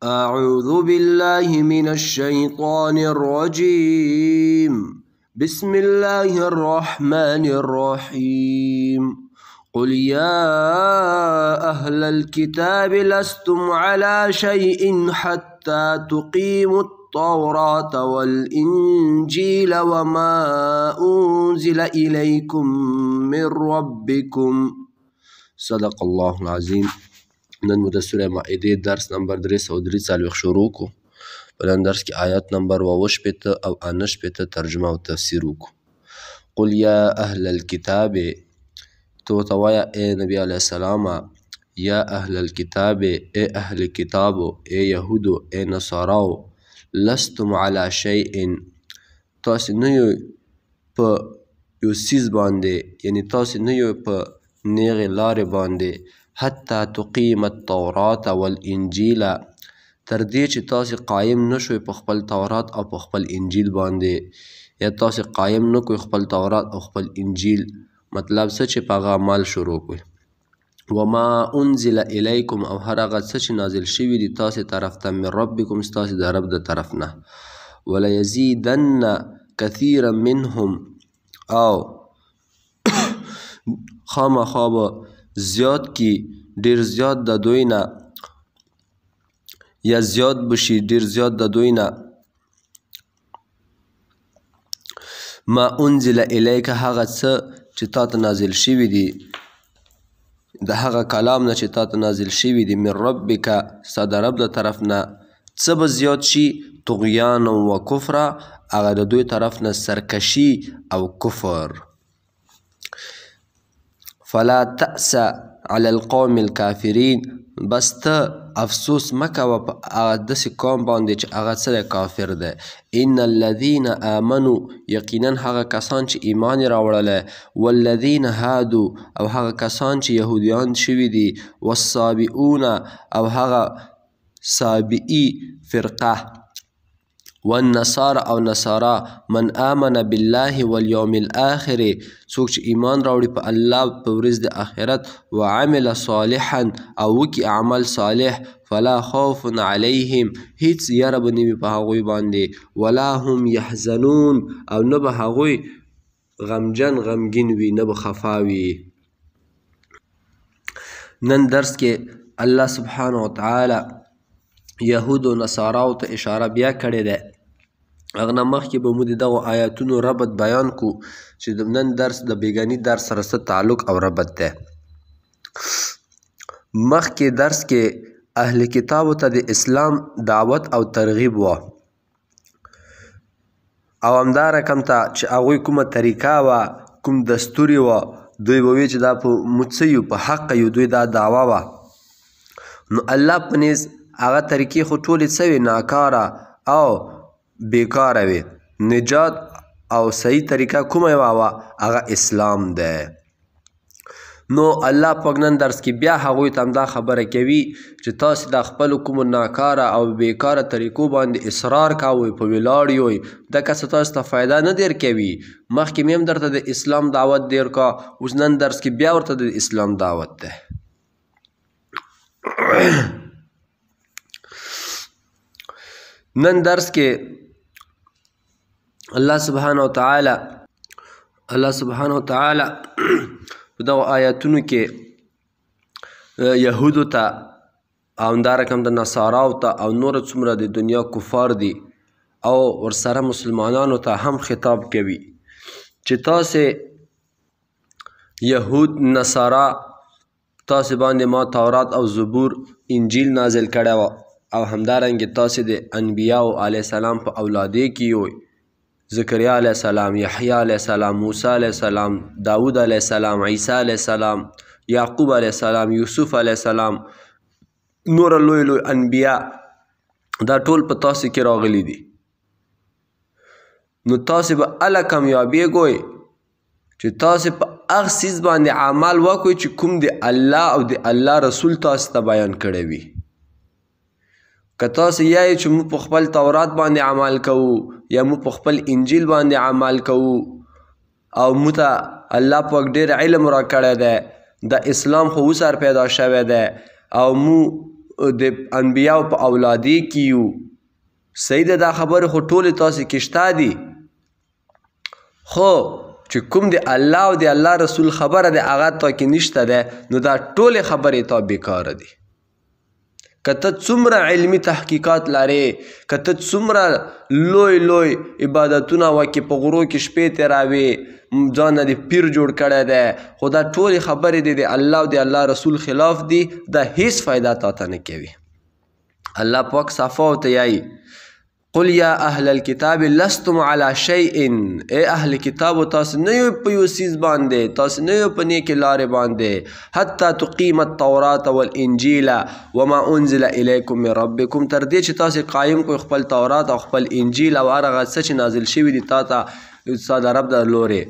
أعوذ بالله من الشيطان الرجيم. بسم الله الرحمن الرحيم. قل يا أهل الكتاب لستم على شيء حتى تقيموا التوراة والإنجيل وما أنزل إليكم من ربكم. صدق الله العظيم. نن مو د سوره مائده درس نمبر 343 شروع کو. په نن درس کې آیات نمبر 28 او 29 ترجمه او تفسیر وکړو. قل یا اهل الكتاب، تو توایا اے نبی علیہ السلام، یا اهل الكتاب، اے اهل کتابو، اے یهودو، اے نصاراو، لستم علی شیء، تاسو نه یو په یو څیز باندې، یعنی تاسو نه یو په نیغې لارې باندې، حتی تقیم التورات والانجیل، تر دې چې تاسو قایم نشوئ په خپل تورات او په خپل انجیل باندې، یا تاسو قایم نه کوئ خپل تورات او خپل انجیل، مطلب څه چې په هغه عمل شروع کوئ. وما انزل الیکم، او هر هغه څه چې نازل شوي دي تاسو طرف ته، من ربکم، ستاسو د رب د طرف نه. ولیزیدن کثیرا منهم، او خامخا به زیات کی ډیر زیات د دوی نه، یا زیات بشي ډیر زیات د دوی نه، ما انزل الیک، هغه څه چې تا ته نازل شوي دي، د هغه کلام نه چې تا ته نازل شوي دي، من ربک، ستا د رب د طرف نه. څه به زیات شي؟ طغیانا و کفره، هغه د دوی طرف نه سرکشي او کفر. فلا تأس علی القوم الکافرین، بس ته افسوس مه کوه په هغه داسې قوم باندې چې هغه څه دی؟ کافر دی. ان الذین آمنوا، یقینا هغه کسان چې ایمان یې راوړلی، والذین هادو، او هغه کسان چې یهودیان شوي دي، والصابئون، او هغه صابئي فرقه، والنصارى، او نصارا، من آمن بالله والیوم الآخر، څوک چې ایمان راوړي په الله په ورځ د آخرت، وعمل صالحا، او وکي عمل صالح، فلا خوف علیهم، هیڅ یره به نه وي په هغوی باندې، ولا هم یحزنون، او نه به هغوی غمګین وي، نه به خفا وي. نن درس کې الله سبحانه وتعالی یهود و نصاراو ته اشاره بیا کړې ده. هغه نه مخکې به مو د دغو آیاتونو ربط بیان کو چې د نن درس د بیګاني درس سره څه تعلق او ربط دی. مخکې درس کې اهل کتابو ته د اسلام دعوت او ترغیب وه، او همدا رقم ته چې هغوی کومه طریقه وه، کوم دستور یې وه، دوی به وی چې دا په موږ څه یو، په حق یو، دوی دا دعوه وه. نو الله په نیز هغه طریقې خو ټولې څه وې؟ ناکاره او بیکاره وي. نجات او صحیح طریقه کومه یوه وه؟ هغه اسلام دی. نو الله پاک نن درس کې بیا هغوی ته همدا خبره کوي چې تاسې د خپلو کومو ناکاره او بیکاره طریقو باندې اصرار کوئ، په ولاړ یوئ، دکه څه تاسو ته فایده نه در کوي. مخکې مې هم درته د اسلام دعوت دیر کا، اوس نن درس کې بیا ورته د اسلام دعوت دی. نن درس کې الله سبحانه وتعالی په دغو آیاتونو کې یهودو ته او همدارقم د نصاراو ته او نور څومره د دنیا کفار دي او ورسره مسلمانانو ته هم خطاب کوي چې تاسې یهود نصارا، تاسې باندې ما تورات او زبور انجیل نازل کړی وه، او همدارنګې تاسې د انبیاو علیه السلام په اولادې کې یوئ، زکریا علیه السلام، یحیی علیه السلام، موسی علیه السلام، داود علیه السلام، عیسی علیه السلام، یعقوب علیه السلام، یوسف علیه السلام، نور لوی لوی انبیا، دا ټول په تاسو کې راغلي دي. نو تاسو به هله کامیابیږئ چې تاسو په هغه څیز باندې عمل وکړئ چې کوم د الله او د الله رسول تاسو ته بیان کړی وي. که تاسو یایئ چې موږ په خپل تورات باندې عمل کوو، یا موږ په خپل انجیل باندې عمل کوو، او موږ ته الله پاک ډېر علم را کړی دی، د اسلام خو وسر پیدا شوی دی، او موږ د انبیاو په اولادی کې یو. صحیح ده دا خبرې خو ټولې تاسې کې شته دي، خو چې کوم د الله او د الله رسول خبره ده هغه تا کې نشته ده، نو دا ټولې خبرې تا بیکاره دي. که ته څومره علمي تحقیقات لرې، که ته څومره لوی لوی عبادتونه وکې، په غرو کې شپې تېروې، ځان نه د پیر جوړ کړی دی، خو دا ټولې خبرې دي د الله او د الله رسول خلاف دي، دا هیڅ فایده تا ته نه کوي. الله پاک صفا ورته یایي قل یا اهل الکتاب لستم علی شیء، ای اهل کتابو تاسو نه یو په یو څیز باندې، تاسو نه یو په نیکې لارې باندې، حتی تقیم التورات والانجیل وما انزل الیکم من ربکم، تر دې چې تاسو قایم کړئ خپل تورات او خپل انجیل او هر هغه څه چې نازل شوي دي تا ته ستا د رب د لورې.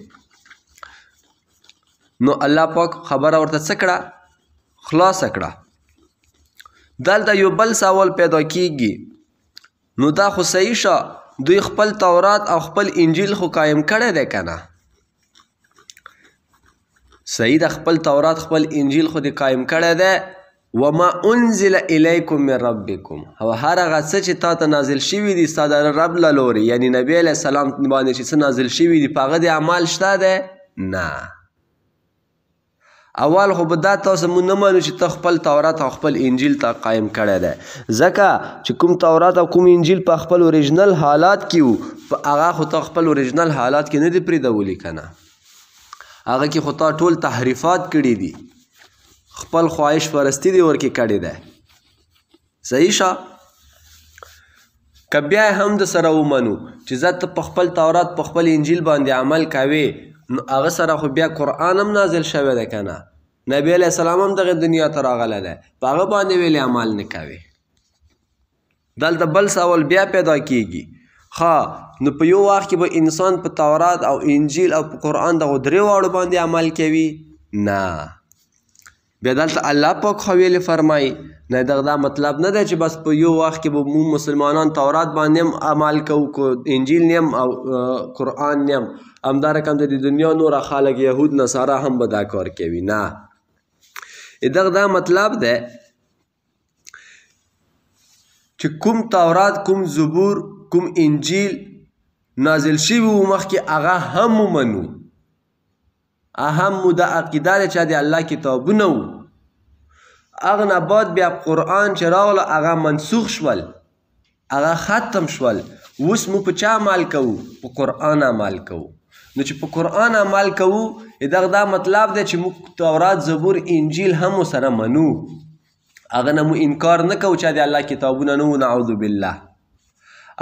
نو الله پاک خبره ورته څه کړه؟ خلاصه کړه. دلته یو بل سوال پیدا کیږي، نو دا خو صحیح شه، دوی خپل تورات او خپل انجیل خو قایم کړی دی که نه؟ صحیح ده، خپل تورات خپل انجیل خو دې قایم کړی دی. وما انزل الیکم من ربکم، او هر هغه څه چې تا ته نازل شوي دي ستا د رب له لورې، یعنی نبی علیه السلام باندې چې څه نازل شوي دي په هغه د اعمال شته دی؟ نه. اول خو به دا تاسو مونږ نه منو چې ته خپل تورات او خپل انجیل ته قایم کړی دی، ځکه چې کوم تورات او کوم انجیل په خپل اوریجنل حالات کې وو، په هغه خو ته خپل اوریجنل حالات کې نه دي پرېږدولي که نه؟ هغه کې خو تا ټول تحریفات کړي دي، خپل خواهش پرستی دې ورکې کړې ده. صحیح شه؟ که بیا هم د سره ومنو چې زه ته په خپل تورات په خپل انجیل باندې عمل کوې، نو هغه سره خو بیا قرآن هم نازل شوی دی که نه؟ نبی علیه السلام هم دغه دنیا ته راغلی دی، په هغه باندې ویلې عمل نه کوې. دلته بل سوال بیا پیدا کیږي، ښه نو په یو وخت کې به انسان په تورات او انجیل او په قرآن دغو درې واړو باندې عمل کوي؟ نه. بیا دلته الله پاک خو ویلې فرمایي نه، دغه دا مطلب نه دی چې بس په یو وخت کې به موږ مسلمانان تورات باندې هم عمل کوو، انجیل نه هم او قرآن نه هم، همدارقم د دنیا نور خلک یهود نصارا هم به دا کار کوي. نه، دغه دا مطلب دی چې کوم تورات، کوم زبور، کوم انجیل نازل شوي وو مخکې هغه هم ومنو، هم مو دا عقیده ده چې د الله کتابونه وو، هغه نه بعد بیا قرآن چې راغله هغه منسوخ شول، هغه ختم شول. اوس مو په چا عمل کوو؟ په قرآن عمل کوو. نو چې په قرآن عمل کوو دغه دا مطلب دی چې موږ تورات، زبور، انجیل هم ورسره منو، هغه نه مو انکار نه کوو چې د الله کتابونه نه وو، نعوذ بالله.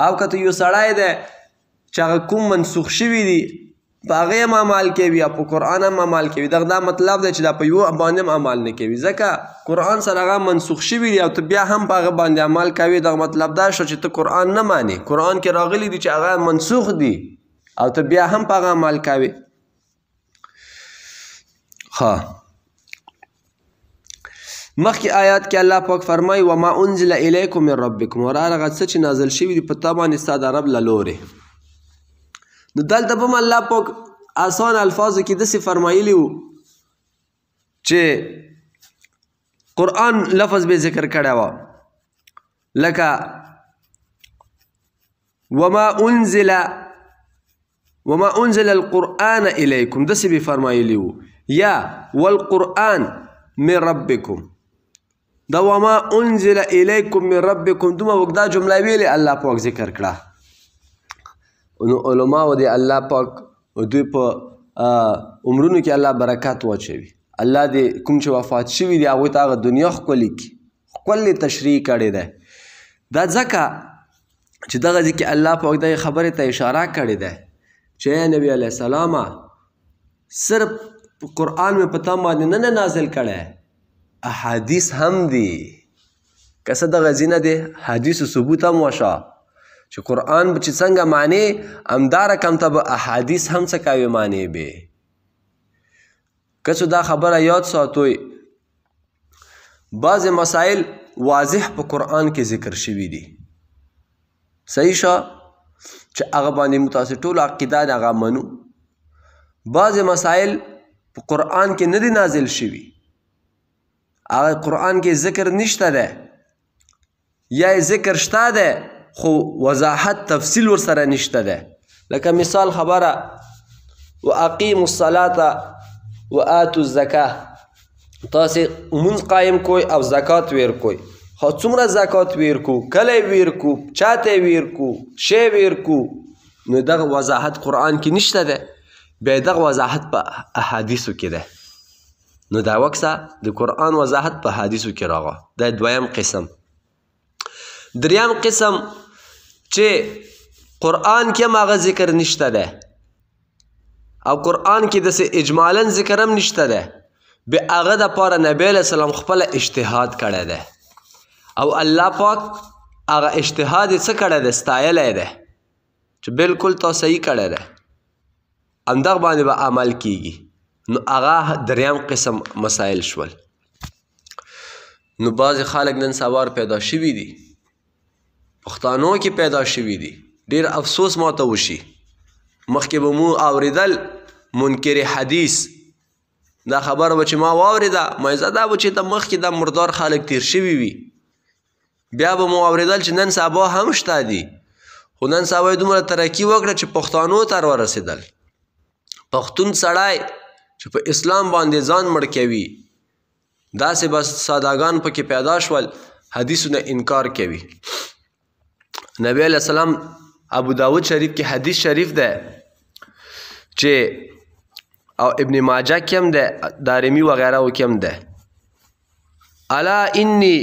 او که ته یو سړی دی چې هغه کوم منسوخ شوي دي په هغې هم عمل کوي او په قرآن هم عمل کوي، دغه دا مطلب دی چې دا په یو باندې هم عمل نه کوي، ځکه قرآن سره هغه منسوخ شوي دي او ته بیا هم په هغه باندې عمل کوي. دغه مطلب دا شو چې ته قرآن نه مانې، قرآن کې راغلي دي چې هغه منسوخ دي او ته بیا هم په هغه عمل کوي. ښه، مخکې آیات کې الله پاک فرمایي وما انزل الیکم من ربکم، ور هغه څه چې نازل شوي دي په تا باندې ستا د رب له لورې. نو دلته به هم الله پاک آسان الفاظو کې داسې فرمایلي وو چې قرآن لفظ به ذکر کړی وه، لکه وما انزل القرآن الیکم، داسې به فرمایلي وو، یا والقرآن من ربکم. دا وما انزل الیکم من ربکم دومره اوږده جمله ویلې الله پاک ذکر کړه. نو علماو دی الله پاک دوی په عمرونو کې الله برکات واچوي، الله دې کوم چې وفات شوي دي هغوی ته هغه دنیا ښکلې کړي، ښکلې تشریح کړې ده. دا ځکه چې دغه ځای کې الله پاک دغې خبرې ته اشاره کړې ده چې ای نبي علیه السلامه صرف قرآن مې په تا باندې نه نازل کړی، احادیث هم دي، که څه دغه ځینه دی حدیثو ثبوت هم وشه چې قرآن به چې څنګه معنی همدارقم ته به احادیث هم څه کوي معنی به. که څه دا خبره یاد ساتوئ، بعضې مسایل واضح په قرآن کې ذکر شوي دي، صحیح شه چې هغه باندې متاسې ټول عقیده د هغه منو. بعضې مسایل په قرآن کې نه دي نازل شوي، هغه قرآن کې ذکر نشته ده، یا ذکر شته ده خو وضاحت تفصیل ورسره نشته ده. لکه مثال خبره واقیموا الصلاة وآتوا الزکاه، تاسې لمونځ قایم کوئ او زکات ویر کوئ. خو څومره زکات ویر کو، کله ویر کو، چاته ویر کو، شی ویر کو، نو دغه وضاحت قرآن کې نشته ده. بیا دغه وضاحت په احادیثو کې ده. نو دا وکسه د قرآن وضاحت په حدیثو کې راغه. دا دویم قسم. دریم قسم چې قرآن کې هم هغه ذکر نشته ده او قرآن کې داسې اجمالا ذکر هم نشته ده، بیا هغه دپاره نبی علیه السلام خپله اجتهاد کړی ده او الله پاک هغه اجتهاد یې څه کړی ده؟ ستایلی ده چې بلکل تا صحیح کړی ده، همدغه باندې به عمل کیږي. نو هغه دریم قسم مسائل شول. نو بعضې خلک نن سوار پیدا شوي دي، پښتانو کې پیدا شوي دي. ډېر افسوس ماته وشي، مخکې به مو اورېدل منکر حدیث، دا خبره به چې ما واورېده مایزه دا به چې ته مخکې دا مردار خلک تیر شوي وي. بیا به مو اورېدل چې نن سبا هم شته دي، خو نن سبا یې دومره ترقي وکړه چې پښتانو ته ورسېدل. پښتون سړی چې په اسلام باندې ځان مړ کوي، داسې بس سادهګان پکې پیدا شول حدیثو نه انکار کوي. نبی علیه السلام ابو داود شریف کې حدیث شریف ده چې او ابن ماجه کې هم ده، دارمی وغیرہ کې هم ده. الا انی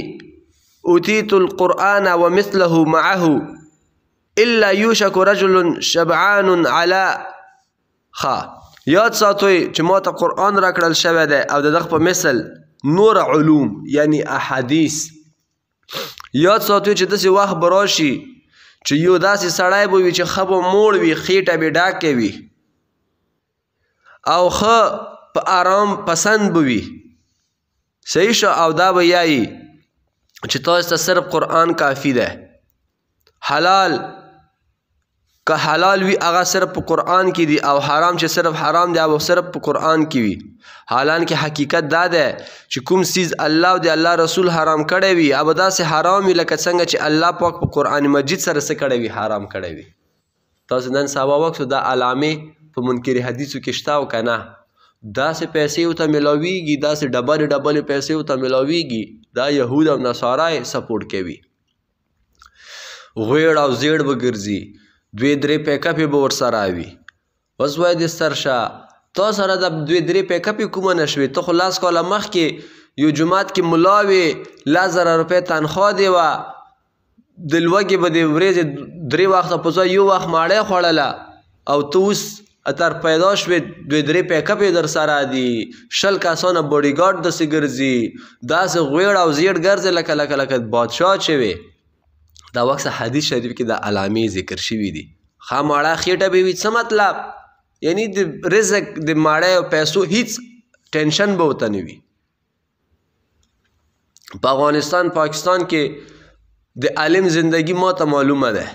اوتیت القرآن ومثله معه الا یوشک رجل شبعان علی خا. یاد ساتوئ چې ما ته قرآن را کړل شوی دی او د دغه په مثل نور علوم یعنی احادیث. یاد ساتوئ چې داسې وخت به راشي چې یو داسې سړی به وي چې ښه به موړ وي، خېټه به ډاکې وي او ښه په آرام پسند به وي. صحیح شو. او دا به یایي چې تاسو ته صرف قرآن کافي ده. حلال که حلال وي هغه صرف په قرآن کې دي او حرام چې صرف حرام دی هغه صرف په قرآن کې وي. حالانکه حقیقت دا ده چې کوم څیز الله او د الله رسول حرام کړی وي هغه به داسې حرام وي لکه څنګه چې الله پاک په قرآن مجید سره څه کړی وي؟ حرام کړی وي. تاسو نن سبا وکړو دا علامې په منکر حدیثو کې شته او که نه؟ داسې پیسې ورته میلاویږي، داسې ډبلې ډبلې پیسې ورته میلاویږي. دا یهود او نصارا یې سپورټ کوي. غویړ او زیړ به ګرځي، 2-3 پیکپې به ورسره وي. اوس وایي دې سرشه تا سره د 2-3 پیکپې کومه نه شوې؟ ته خو 10 کاله مخکې یو جومات کې ملا وې، 10,000 روپۍ تنخوا دې وه، د لوږې به دې ورځې 3 وخته په ځای یو وخت ماړۍ خوړله او ته اوس اتر پیدا شوې 2-3 پیکپې در سره دي، 20 کسانه باډي ګارډ داسې ګرځي، داسې غویړ او زیړ ګرځې لکه بادشاه چې وې. دا وکسه حدیث شریف کې د علامې ذکر شوي دي. ښه ماړه خېټه به وي، څه مطلب؟ یعنی د رزق د ماړی او پیسو هیڅ ټینشن به ورته نه وي. په افغانستان پاکستان کې د عالم زندگی ما ته معلومه ده،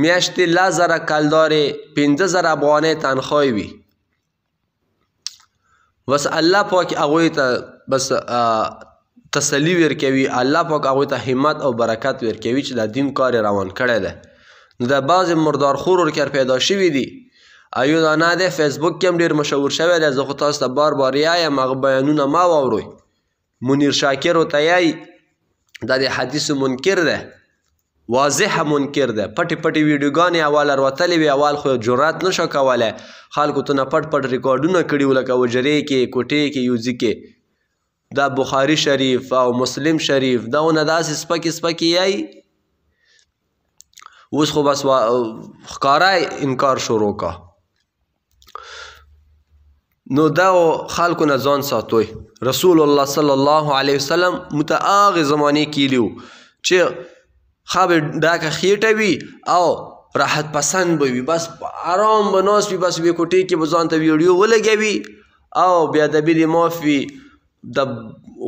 میاشتې 10,000 کلدارې 15,000 افغانۍ تنخواهی وي. بس الله پاک هغوی ته بس تسلی ورکوي، الله پاک هغوی ته همت او برکت ورکوي چې دا دین کار روان کړی ده. نو د بعضې مردارخور ورکر پیدا شوي دي. ایو دا نه دی فیسبوک کې هم ډېر مشهور شوی دی. زه خو تاسو ته بار بار یایم هغه بیانونه ما واوروئ. منیر شاکر ورته یایي دا د حدیثو منکر ده، واضح منکر ده. پټې پټې ویډیوګانې اول راوتلې وي، اول خو جرات نشو کولی، خلکو ته نه پټ پټ ریکارډونه کړي وو لکه وجرې کې، کوټې کې، یوځي کې. دا بخاري شریف او مسلم شریف داونه داسې سپکې سپکې یایي. اوس خو بس ښکاره انکار شروع کا. نو دا خلکو نه ځان ساتوئ. رسول الله صلی الله علیه وسلم موږ ته هغې زمانې کې ویلي وو چې ښه به ډاکه خېټه وي او راحت پسند به وي، بس آرام به ناست وي، بس یوې کوټې کې به ځان ته ویډیو ولګوي او بېادبي دې معاف وي، د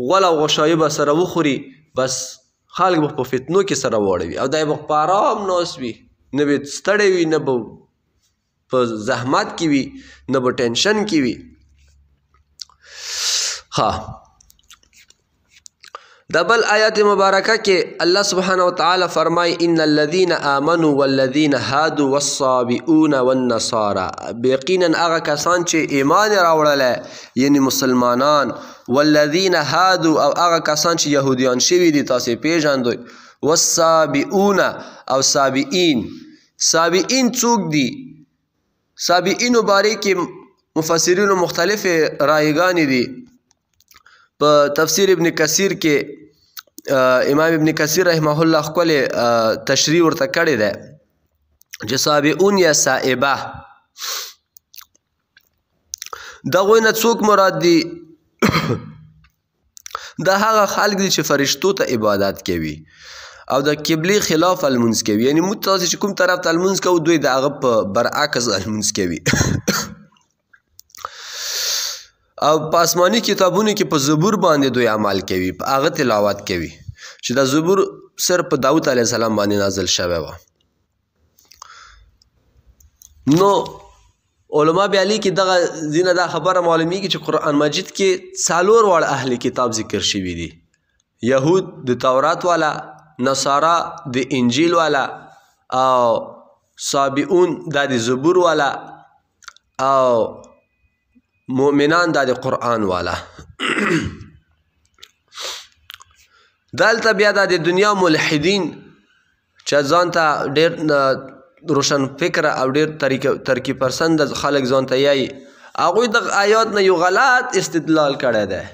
غول او غوښایي به سره وخوري، بس خلک به په فتنو کې سره واړوي او دی به په آرام ناست وي، نه به ستړی وي، نه به په زحمت کې وي، نه به ټینشن کې وي. ښه دا بل آیات مبارکه کې الله سبحانه وتعالی فرمای ان الذين آمنوا والذين هادوا والصابئون والنصارى یقینا هغه کسان چې ایمان راوړل یعنی مسلمانان والذين هادوا او هغه کسان چې يهوديان شوي دي تاسو پیژندئ والصابئون او صابئین څوک دي صابئین باره کې مفسرینو مختلف رایګانې دي په تفسیر ابن کثیر کې امام ابن کثیر رحمه الله خپل تشریح ورته کړی دی چې صابئون یا صائبه دغوی نه څوک مراد دي دا هغه خلک دي چې فرشتو ته عبادت کوي او د قبلې خلاف المنځ کوي یعنی موږ تاسې چې کوم طرف ته المنځ کوو دوی د هغه په برعکس المنځ کوي او په آسماني کتابونو کې په زبور باندې دوی عمل کوي په هغه تلاوت کوي چې دا زبور صرف په داود علیه السلام باندې نازل شوی و نو علما بیا لیکي دغه ځینې دا خبره معلومیږي چې قرآن مجید کې 4 واړه اهل کتاب ذکر شوي دي یهود د تورات والا نصارا د انجیل والا او صابئون دا د زبور والا او مؤمنان دا د قرآن والا دلته بیا دا د دنیا ملحدین چې ځان ته ډېر روشن فکره او ډېر ترکیب پسند خلک ځان ته یایي هغوی دغه آیات نه یو غلط استدلال کړی دی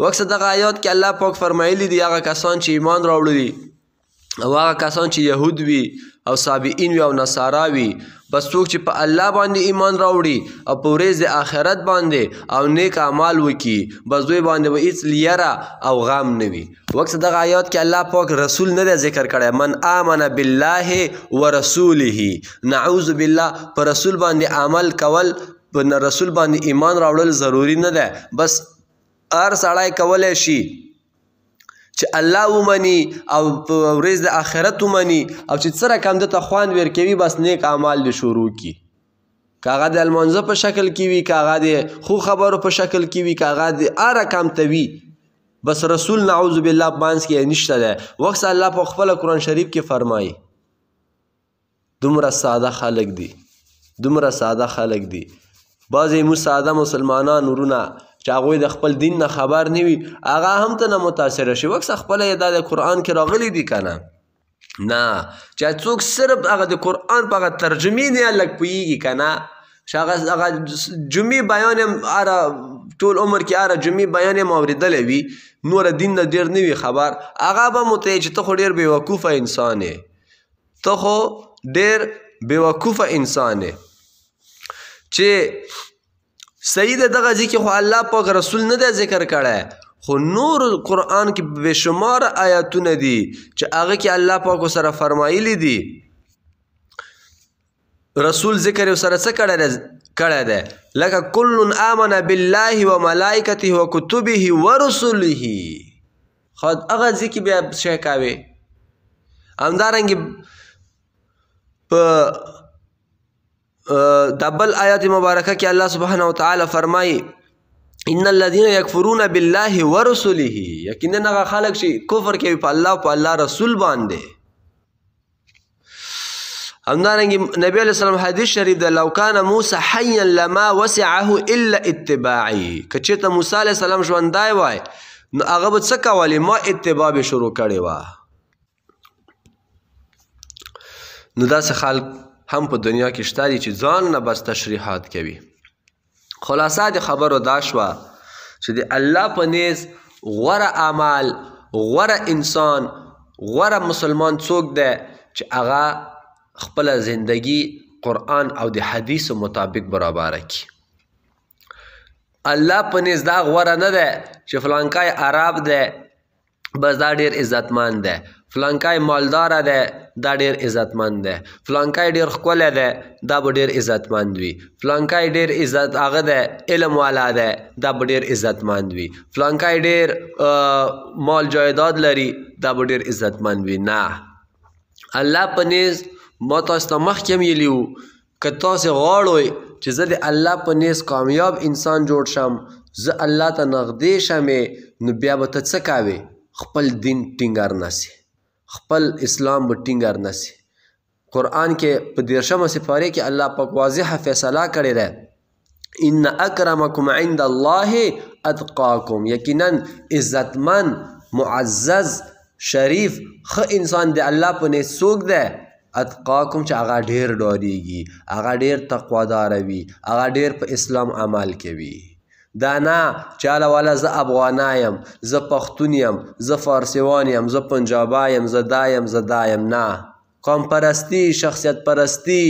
وکسه دغه آیات کې الله پاک فرمایلی دي هغه کسان چې ایمان راوړي دي او هغه کسان چې یهود وي او صابئین وي او نصارا وي بس څوک چې په الله باندې ایمان راوړي او په ورځ د آخرت باندې او نیک اعمال وکړي بس دوی باندې به هېڅ لیره او غم نه وي وکسه دغه آیات کې الله پاک رسول نه دی ذکر کړی من آمن بالله ورسوله نعوذ بالله په رسول باندې عمل کول په رسول باندې ایمان راوړل ضروري نه دی بس هر سړی کولی شي چې الله ومني او په ورځ د آخرت ومني او چې څه رقم دته خوند ورکوي بس نیک اعمال دې شروع کړي که هغه د لمانځه په شکل کې وي که هغه د ښو خبرو په شکل کې وي که هغه د هر رقم ته وي بس رسول نعوذ بالله منځ کې نشته دی وخت الله په خپله قرآن شریف کې فرمایي دومره ساده خلک دي دومره ساده خلک دي بعضې موږ ساده مسلمانان ورونه چې هغوی د خپل دین نه خبر نه وي هغه هم ته نه متاثره شي وکسه خپله یې دا د قرآن کې راغلی دي که نه نه چې څوک صرف هغه د قرآن په هغه ترجمې نه لږ پوهېږي که نه چې هغه جمعې بیان یې هره ټول عمر کې هره جمعې بیان یې اورېدلی وي نوره دین نه ډېر نه وي خبر هغه به مو ته چې ته خو ډېر بېوقوفه انسان یې ته خو ډېر بېوقوفه انسان یې چې صحیح ده دغه ځای کې خو الله پاک رسول نه دی ذکر کړی خو نور قرآن کې بېشمار آیاتونه دي چې هغه کې الله پاک سره فرمایلی دي رسول ذکر یې سره څه کړی دی لکه کل آمن بالله و ملائکته و کتبه و رسله خو هغه ځای کې بیا شی کوي همدارنګې په دا بل آیات مبارکه کې الله سبحانه وتعالی فرمایي ان الذين يكفرون بالله ورسله یقینا هغه خلک چې کفر کوي په الله او په الله رسول باندې همدارنګه نبی علیہ السلام حدیث شریف ده لو کان موسی حیا لما وسعه الا اتباعي که چېرته موسی علیہ السلام ژوندی وای نو هغه به څه کولی ما اتباع به شروع کړې وه نو داسې خلک هم په دنیا کې شته دي چې ځان نه بس تشریحات کوي خلاصه د خبرو دا شوه چې د الله په نیز غوره اعمال غوره انسان غوره مسلمان څوک دی چې هغه خپله زندگی قرآن او د حدیثو مطابق برابره کړي الله په نیز دا غوره نه دی چې فلانکای عرب دی بس دا ډېر عزتمند دی فلانکای مالداره دی دا ډېر عزتمند دی فلانکای ډېر ښکلی دی دا به ډېر عزتمند وي فلانکای ډېر عزت هغه دی علم والا دی دا به ډېر عزتمند وي فلانکای ډېر مال جایداد لري دا به ډېر عزتمند وي نه الله په نیز ما تاسو ته مخکې هم ویلي وو که تاسې غواړئ چې زه د الله په نیز کامیاب انسان جوړ شم زه الله ته نږدې شمې نو بیا به ته څه کوې خپل دین ټینګار نسی، خپل اسلام به ټینګار نسی. قرآن کې په 13 سپارې کې الله پاک واضحه فیصله کړې ده، ان اکرمکم عند الله اتقاکم، یقینا عزتمن معزز شریف ښه انسان د الله په نزد څوک دی؟ اتقاکم، چې هغه ډېر ډارېږي، هغه ډېر تقواداره وي، هغه ډېر په اسلام عمل کوي. دا نه چاله والا زه افغانا یم، زه پښتون یم، زه فارسیوان یم، زه پنجابا یم، زه دا یم، زه دا یم. نه، قوم پرستی، شخصیت پرستی،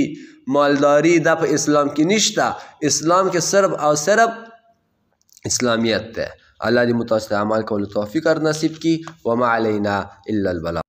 مالداری دا په اسلام کې نشته. اسلام کې صرف او صرف اسلامیت ده. الله دې متاسو ته عمل کولو توفیق نصیب کړي. وما علینا الا البلاغ.